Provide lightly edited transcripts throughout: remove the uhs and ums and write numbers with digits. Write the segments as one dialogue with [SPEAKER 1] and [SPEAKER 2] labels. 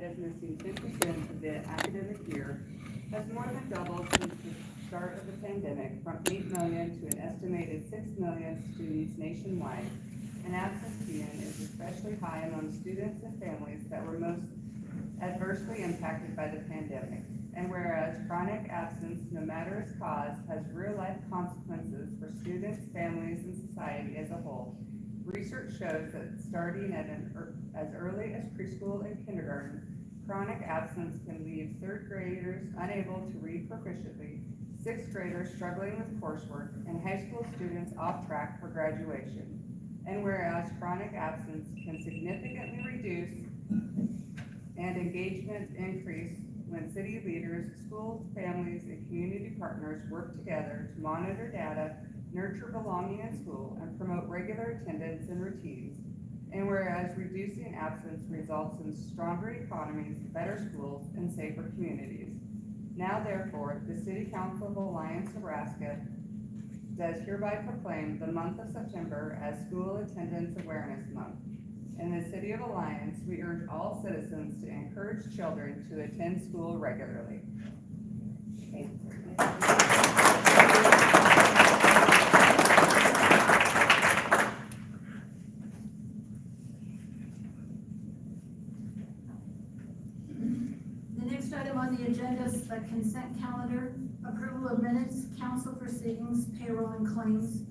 [SPEAKER 1] defined as missing 10% of the academic year, has more than doubled since the start of the pandemic, from 8 million to an estimated 6 million students nationwide. And absenteeism is especially high among students and families that were most adversely impacted by the pandemic. And whereas chronic absence, no matter its cause, has real-life consequences for students, families, and society as a whole, research shows that starting at as early as preschool and kindergarten, chronic absence can leave third graders unable to read proficiently, sixth graders struggling with coursework, and high school students off track for graduation. And whereas chronic absence can significantly reduce and engagement increase when city leaders, schools, families, and community partners work together to monitor data, nurture belonging in school, and promote regular attendance and routines. And whereas reducing absence results in stronger economies, better schools, and safer communities. Now therefore, the City Council of Alliance, Nebraska does hereby proclaim the month of September as School Attendance Awareness Month. In the City of Alliance, we urge all citizens to encourage children to attend school regularly.
[SPEAKER 2] The next item on the agenda is the consent calendar, approval of minutes, council proceedings, payroll and claims.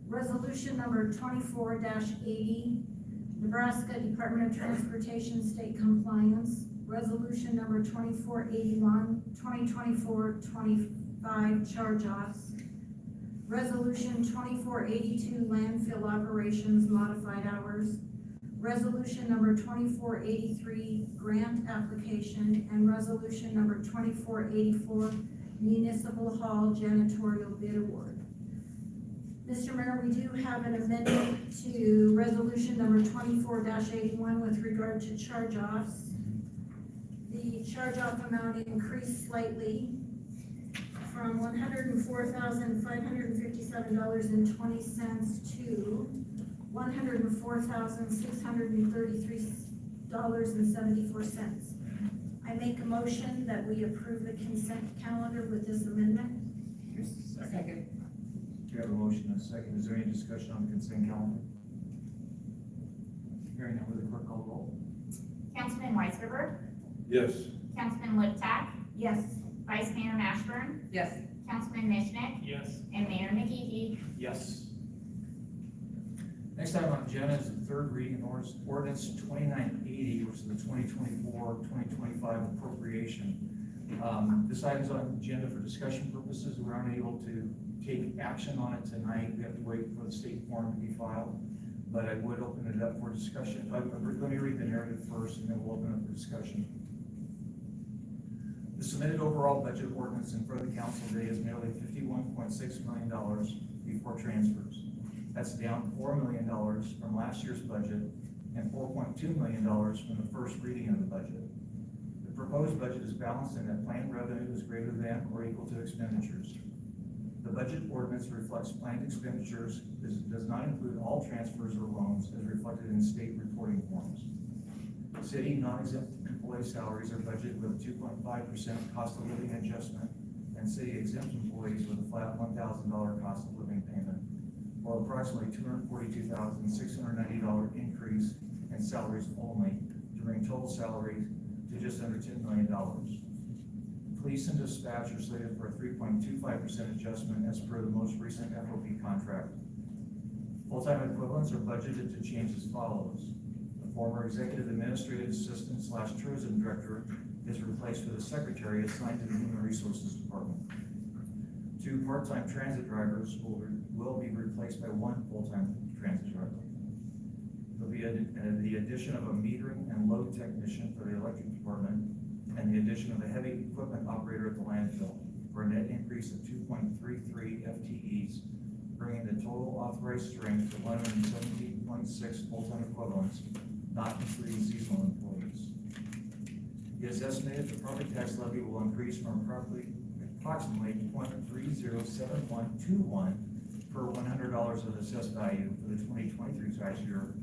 [SPEAKER 2] Resolution number 24-80, Nebraska Department of Transportation State Compliance. Resolution number 2481, 2024-25 charge-offs. Resolution 2482, landfill operations modified hours. Resolution number 2483, grant application, and resolution number 2484, municipal hall janitorial bid award. Mr. Mayor, we do have an amendment to resolution number 24-81 with regard to charge-offs. The charge-off amount increased slightly from $104,557.20 to $104,633.74. I make a motion that we approve the consent calendar with this amendment.
[SPEAKER 3] Second. We have a motion and a second. Is there any discussion on the consent calendar? Hearing none, will the clerk call the roll?
[SPEAKER 4] Councilman Weisgerber,
[SPEAKER 5] Yes.
[SPEAKER 4] Councilman Liptak,
[SPEAKER 2] Yes.
[SPEAKER 4] Vice Mayor Mashburn,
[SPEAKER 1] Yes.
[SPEAKER 4] Councilman Mishnick,
[SPEAKER 5] Yes.
[SPEAKER 4] and Mayor McGehee.
[SPEAKER 3] Yes. Next item on the agenda is the third reading of ordinance 2980, which is the 2024-2025 appropriation. This item is on the agenda for discussion purposes. We're unable to take action on it tonight. We have to wait for the state form to be filed, but I would open it up for discussion. Let me read the narrative first, and then we'll open up for discussion. The submitted overall budget ordinance in front of the council today is nearly $51.6 million before transfers. That's down $4 million from last year's budget and $4.2 million from the first reading of the budget. The proposed budget is balanced in that planned revenue is greater than or equal to expenditures. The budget ordinance reflects planned expenditures. This does not include all transfers or loans as reflected in state reporting forms. City non-exempt employee salaries are budgeted with a 2.5% cost of living adjustment, and city exempt employees with a flat $1,000 cost of living payment, or approximately $242,690 increase in salaries only, to bring total salaries to just under $10 million. Police and dispatch are slated for a 3.25% adjustment as per the most recent FOP contract. Full-time equivalents are budgeted to change as follows. The former executive administrative assistant / tourism director is replaced with a secretary assigned to the Human Resources Department. 2 part-time transit drivers will be replaced by 1 full-time transit driver. There'll be the addition of a metering and load technician for the electric department, and the addition of a heavy equipment operator at the landfill for a net increase of 2.33 FTEs, bringing the total authorized strength to 117.6 full-time equivalents, not including seasonal employees. It is estimated the property tax levy will increase from approximately 0.307121 per $100 of assessed value for the 2023 tax year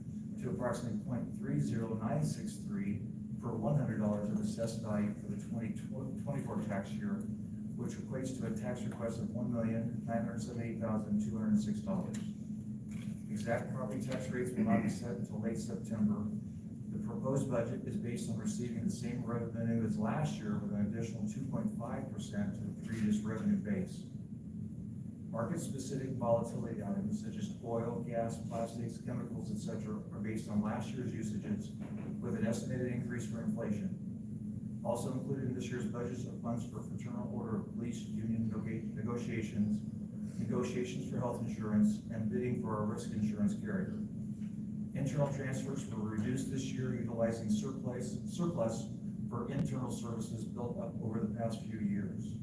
[SPEAKER 3] to approximately 0.30963 per $100 of of assessed value for the 2024 tax year, which equates to a tax request of $1,978,206. Exact property tax rates will not be set until late September. The proposed budget is based on receiving the same revenue as last year with an additional 2.5% to the previous revenue base. Market-specific volatility items such as oil, gas, plastics, chemicals, etc. are based on last year's usages with an estimated increase for inflation. Also included in this year's budget are funds for Fraternal Order of Police Union negotiations, negotiations for health insurance, and bidding for our risk insurance carrier. Internal transfers were reduced this year utilizing surplus for internal services built up over the past few years.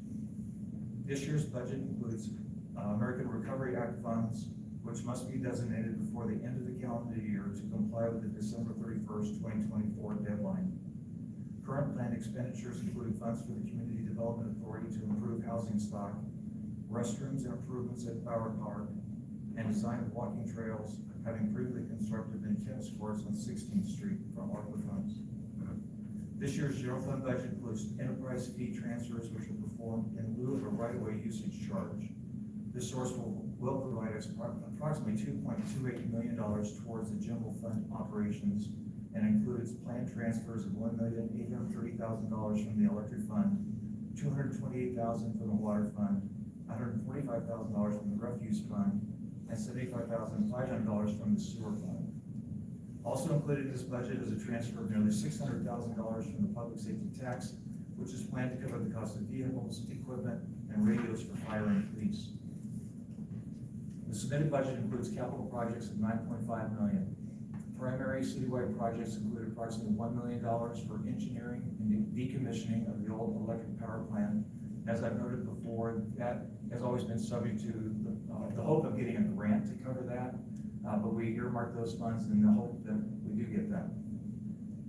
[SPEAKER 3] This year's budget includes American Recovery Act funds, which must be designated before the end of the calendar year to comply with the December 31st, 2024 deadline. Current planned expenditures include funds for the Community Development Authority to improve housing stock, restrooms and improvements at Bauer Park, and design of walking trails, having previously constructed in tennis courts on 16th Street from ARPA funds. This year's general fund budget includes enterprise fee transfers, which are performed in lieu of a right-of-way usage charge. This source will provide us approximately $2.28 million towards the general fund operations and includes planned transfers of $1,830,000 from the electric fund, $228,000 from the water fund, $145,000 from the refuse fund, and $75,500 from the sewer fund. Also included in this budget is a transfer of nearly $600,000 from the public safety tax, which is planned to cover the cost of vehicles, equipment, and radios for fire and police. The submitted budget includes capital projects of $9.5 million. Primary citywide projects include approximately $1 million for engineering and decommissioning of the old electric power plant. As I've noted before, that has always been subject to the hope of getting a grant to cover that, but we earmark those funds in the hope that we do get that.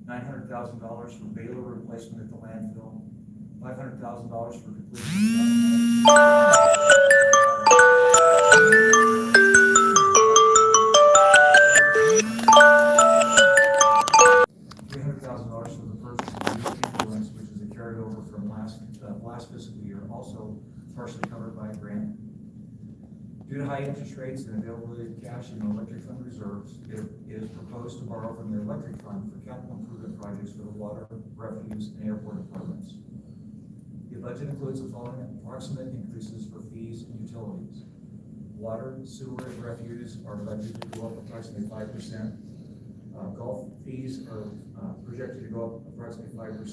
[SPEAKER 3] $900,000 for baler replacement at the landfill, $500,000 for completion $300,000 for the purchase of a new ambulance, which is a carryover from last fiscal year, also partially covered by a grant. Due to high interest rates and availability of cash in the electric fund reserves, it is proposed to borrow from the electric fund for capital improvement projects for the water, refuse, and airport departments. The budget includes the following approximate increases for fees and utilities. Water, sewer, and refuse are budgeted to go up approximately 5%. Golf fees are projected to go up approximately 5%.